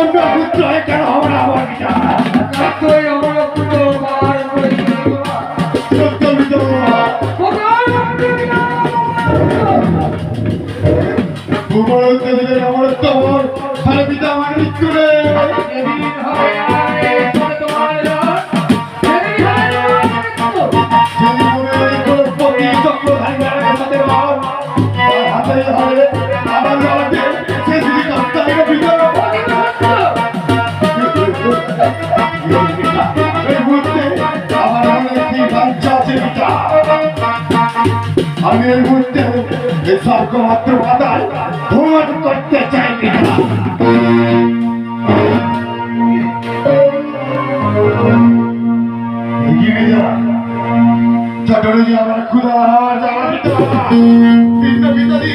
পুত্র হয়ে কেন হবে না আমার পিতা? তুই আমার পুত্র বার করে সত্য পিতা আমার তোমার ভালো পিতা আমার মৃত্যু রে আমি এই মুহূর্তে এই স্বর্গমাত্র মাতায় ভ্রমণ করতে চাই পিতা। চটরে আমার ক্ষুধা যাওয়া পিতা পিতাদি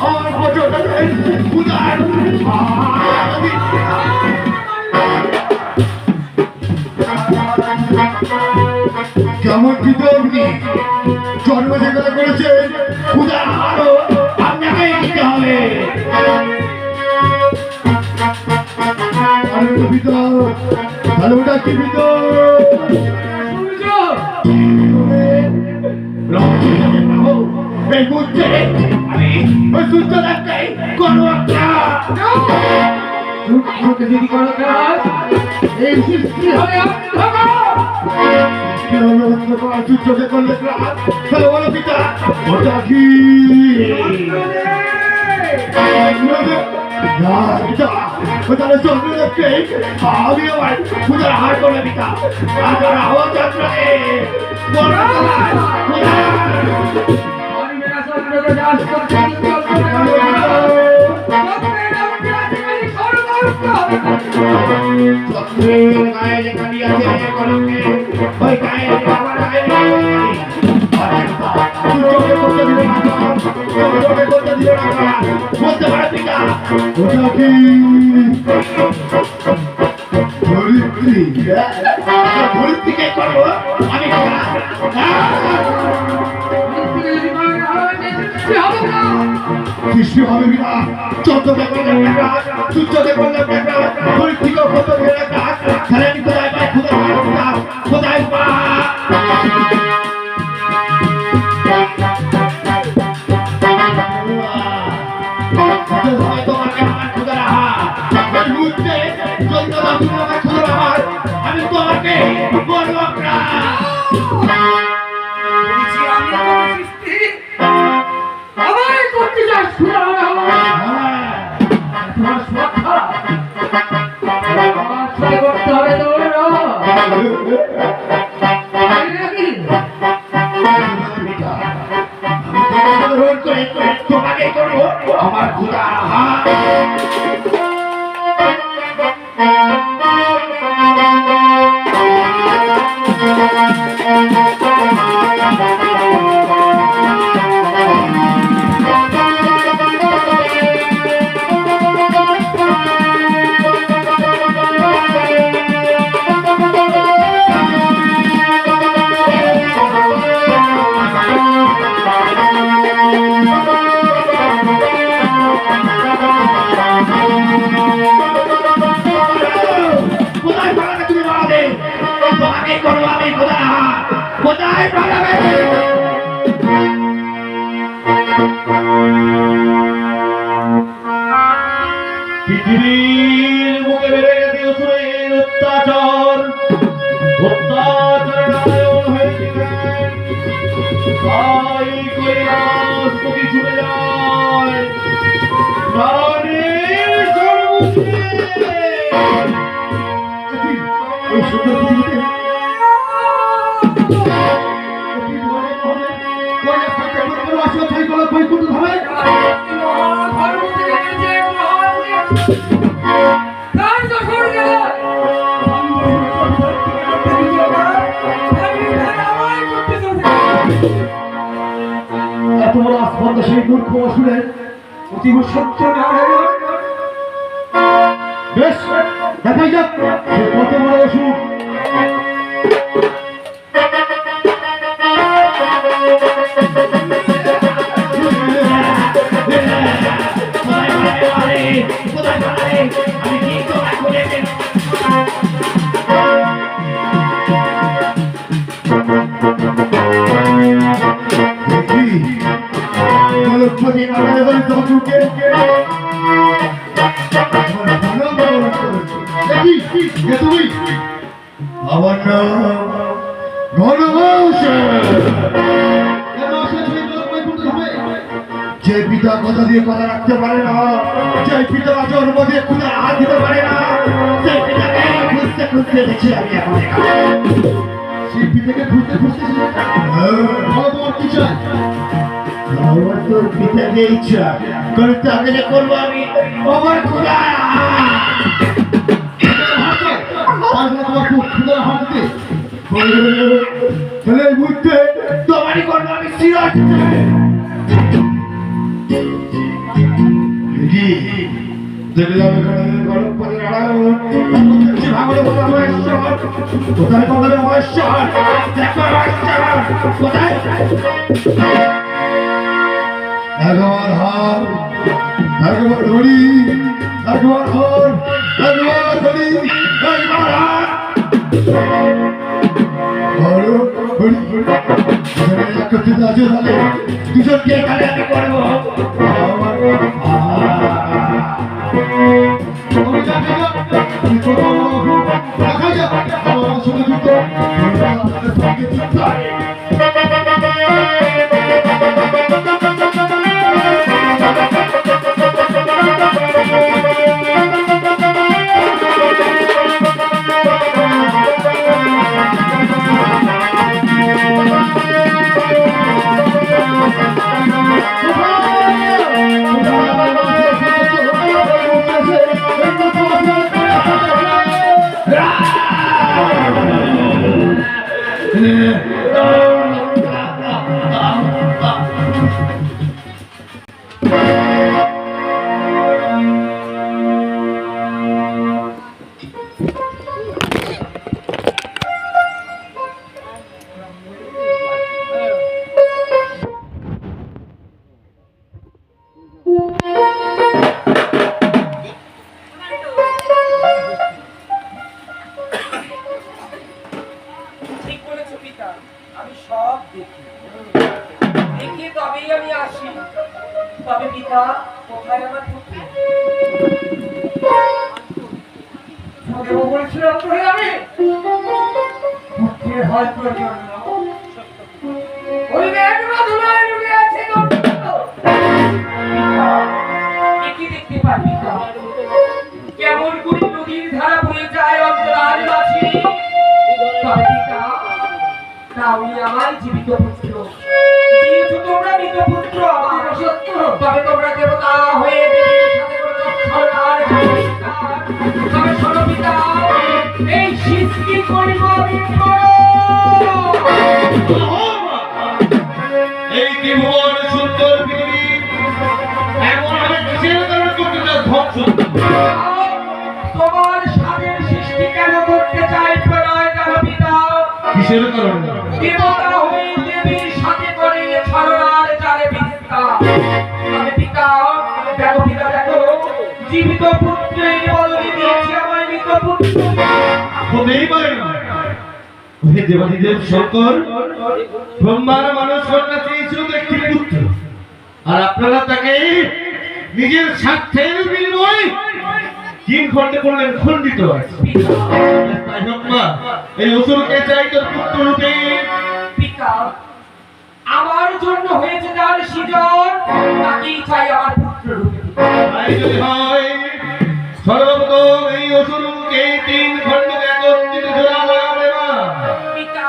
আমার ক্ষুধার কেমন পিতা আপনি জন্ম যেখানে করেছেন ক্ষুধার আরো আপনাকেই দিতে হবে। পিতা ভালো ডাকি পিতা এই মুহূর্তে আমি ওই সূর্য ডাকতে কোনো একটা যদি কোনো কাজ এই সৃষ্টি হবে সূর্যকে করলে তাহলে বলো পিতা ওটা কি তাহলে চন্দ্র দেখতে আমি আমার পূজার হার করলে পিতা আর হাওয়া যাত্রাকে কৃষ্ণ হবে বিনা চন্দ্রকে করলে সূর্যকে করলে পরীক্ষিত হতো খেলে আমি কোথায় পাই কোথায় পা আমি তোমাকে বলবো তোমাকে করবো আমার ক্ষুধা কোথায় পালাবে পৃথিবীর মুখে বেড়ে গেছে অসুরের অত্যাচার তাই কৈলাসপতি ছুটে যায় প্রাণের সর্বস্বে এত বড় আসফল সেই মূর্খ অসুরের অতীব সত্য বেশ দেখাই যাক কত বড় অসুর। আমি কি গণপতি নারায়ণ চতুর্কে তুমি আমার নাম গণবংশ। যে পিতা কথা দিয়ে কথা রাখতে পারে না, যে পিতা জন্ম দিয়ে খুদা হাত দিতে পারে না, সেই পিতাকে খুঁজতে খুঁজতে দেখছি আমি এখন এখানে। সেই পিতাকে খুঁজতে খুঁজতে তোমার কি চাই? আমার তোর পিতাকে ইচ্ছা করতে আগে করবো আমি আমার খুদা। তোমারই করবো আমি সিরাজ। দেখলাম এখানে গণপতি নারায়ণ ভাঙলে কোথায় মহেশ্বর, কোথায় বলবে মহেশ্বর, দেখো মহেশ্বর কোথায়। একবার হার, একবার ধরি, একবার হার, একবার ধরি, একবার হার। একত্রিত আছে তাহলে দুজনকে এখানে আমি করবো। আমি সব দেখি, দেখি তবেই আমি আসি। তবে পিতা কোথায় আমার পুত্র? বলছিলাম তো আমি পুত্রের হয়তো জন্য ওই মেয়েগুলো ধুলায় ডুবে আছে। কি দেখতে পারবি? কেমন করে নদীর ধারা বয়ে যায় অন্তরাল মাঝি। তবে পিতা তাহলে আমার জীবিত পুত্র, যেহেতু তোমরা মৃত পুত্র আমার সত্য, তবে তোমরা দেবতা হয়ে দেবীর সাথে তবে শোনো পিতা, এই সৃষ্টি করিব আমি এই ত্রিভুবন সুন্দর পৃথিবী এমন আমি কিসের কারণে করতে ধ্বংস? তোমার স্বাদের সৃষ্টি কেন করতে চাই প্রলয় জানো পিতা? কিসের কারণে? দেবতা হয়ে দেবীর সাথে করে ছলনার জালে বিস্তা। তবে পিতা দেখো, পিতা দেখো, জীবিত পুত্রের বদলে দিয়েছি আমার মৃত পুত্র। হতেই পারে না। ওহে দেবাদিদেব শঙ্কর, ব্রহ্মার মানুষ কন্যা চেয়েছিল তো একটি পুত্র, আর আপনারা তাকে নিজের স্বার্থের বিনিময়ে তিন খণ্ডে করলেন, খণ্ডিত আছে। তাই হোক মা, এই অসুরকে চাই তোর পুত্র রূপে। পিতা আমার জন্য হয়েছে যার সৃজন, তাকেই চাই আমার পুত্র রূপে। তাই যদি হয় সর্বপ্রথম এই অসুরকে তিন খণ্ডে একত্রিত জোড়া দেবা। পিতা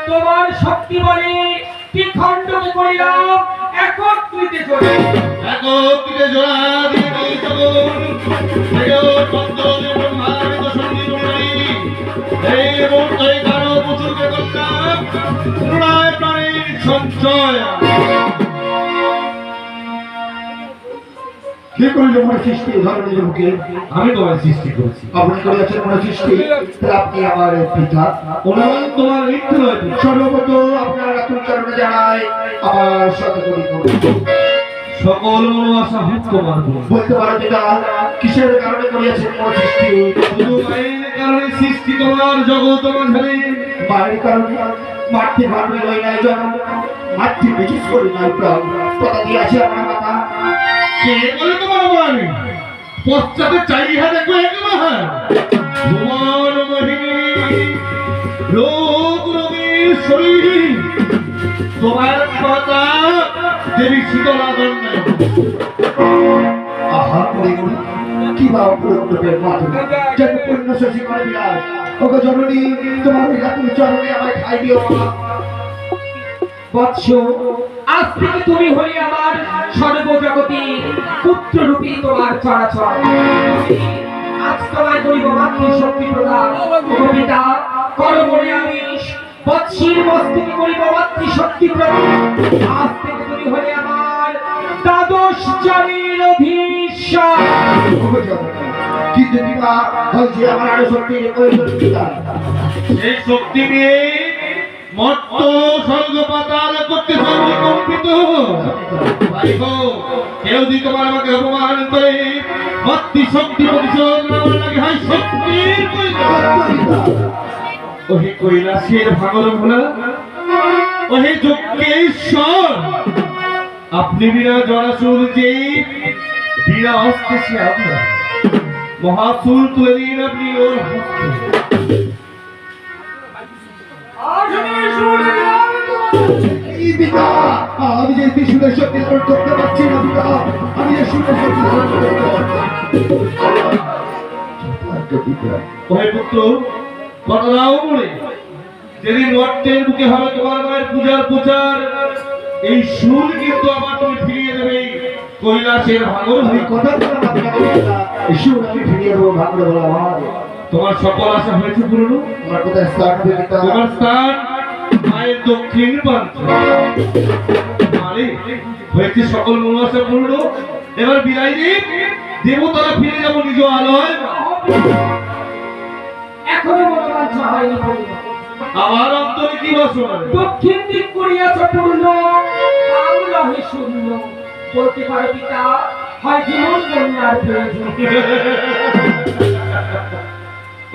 তোমার শক্তি বলে তিন খণ্ডকে করিলাম একত্রিত জোড়া। একত্রিত জোড়া দিয়ে দিই তখন ব্রহ্মানন্দ সঙ্গীত এই মুহূর্তে কারো প্রচুরকে করলাম প্রণয় প্রাণীর সঞ্চয়। কে করলে আমার সৃষ্টি ধরনের মুখে? আমি তোমার সৃষ্টি করেছি। আপনি করেছেন আমার সৃষ্টি, আপনি আমার পিতা। ওনার তোমার মৃত্যু হয়েছে। সর্বপ্রথম আপনার রাতুল চরণে জানাই আমার সাথে করি সকল মনোবাসা হুক তোমার বলতে পারো পিতা, কিসের কারণে করিয়াছেন মোর সৃষ্টি? শুধু মায়ের কারণে সৃষ্টি তোমার জগৎ মাঝারে। মায়ের কারণে মাতৃ ভাবি লই নাই জন্ম, মাতৃ বিশেষ করি নাই প্রাণ, কথা দিয়েছে আমার মাতা। কে বলে তোমার মানে? পশ্চাতে চাইহা দেখো একবার ভুবন মোহিনী রোগ রোগীর শরীর তোমার মাতা দেবী শীতলা দণ্ডায়। আহা করে করি কি বা অপরূপের মাধুরী যেন পূর্ণ শশী করে বিরাজ। ওগো জননী, তোমার ওই রাতুল চরণে আমায় ঠাই দিও মা। বৎস, আজ থেকে তুমি হলে আমার সর্বজগতের পুত্ররূপী তোমার চরাচর। আজ তোমায় করিব মাতৃশক্তি প্রদান। কবিতা করমরে আমিষ বৎসির মস্তকে করিব মাতৃশক্তি প্রদান। আজ থেকে তুমি হলে আমার দ্বাদশ জানির অধীশ্বর। ওগো জননী, কিন্তু পিতা হয়েছে আমার আরো শক্তির প্রয়োজন পিতা। সেই শক্তি নিয়ে মত্ত স্বর্গ পাতাল করতে সর্বকম্পিত। ভাই গো, কেউ যদি তোমার আমাকে অপমান করে মাতৃশক্তি প্রতিশোধ নেওয়ার লাগে হয় শক্তির প্রয়োজন। ওহে কৈলাসের ভাঙর ভোলা, ওহে যজ্ঞেশ্বর, আপনি বিনা জরাসুর যে বিনা হস্তে সে আপনার মহাসুর তুলে দিন আপনি ওর হস্তে। এই পিতা, আমি যে ত্রিশূলের শক্তি ধারণ করতে পারছি না পিতা, আমি যে শূন্যের শক্তি ধারণ করতে পারছি না। ওহে পুত্র, কথাও মনে যেদিন রক্তের বুকে হবে তোমার মায়ের পূজার প্রচার, এই সুর কিন্তু আবার তুমি ফিরিয়ে দেবে কৈলাসের ভাঙর আমি ভূমি। কথা বললাম আপনাকে পিতা, এই সুর আমি ফিরিয়ে দেবো ভাঙড়ে বলা আমার। তোমার সকল আশা হয়েছে পূর্ণ। আমার কোথায় স্থান হবে পিতা? তোমার স্থান মায়ের দক্ষিণ প্রান্ত। মারে হয়েছে সকল মনোবাসা পূর্ণ। এবার বিদায় দিন, দেবতারা ফিরে যাবো নিজ আলয়। এখনো মনোবাঞ্ছা হয়নি বলিব। আমার অন্তরে কি বাসনা? দক্ষিণ দিক করিয়াছ পূর্ণ, আম রহে শূন্য। বলতে পারো পিতা, হয় জীবন কন্যার প্রয়োজন।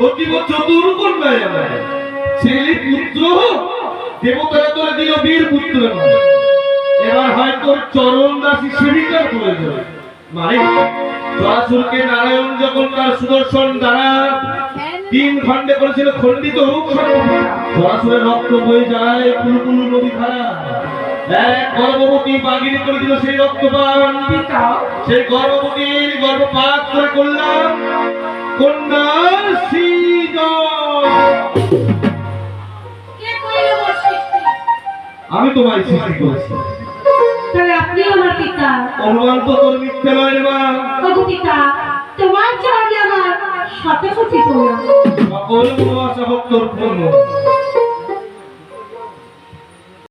অতীব চতুর কন্যায় আমার ছেলে পুত্র দেবতারা তোরে দিল বীর পুত্র। এবার হয় তোর চরণ দাসী সেবিকার প্রয়োজন। মানে জরাসুরকে নারায়ণ যখন তার সুদর্শন দ্বারা 3 খণ্ডে করেছিল খণ্ডিত, জরাসুরের রক্ত বয়ে যায় কুলকুল নদী ধারা। এক গর্ভবতী বাগিনী করে দিল সেই রক্তপান। পিতা, সেই গর্ভবতীর গর্ভপাত করে করলাম কন্যার সৃজন। কে কইলো মোর সৃষ্টি? আমি তোমায় সৃষ্টি করেছি। তাহলে আপনি আমার পিতা। অনুমান তো তোর মিথ্যে নয় রে মা। ওগো পিতা, তোমার জন্য আমার শত কোটি প্রণাম। সকল মনোবাসা হোক তোর পূর্ণ।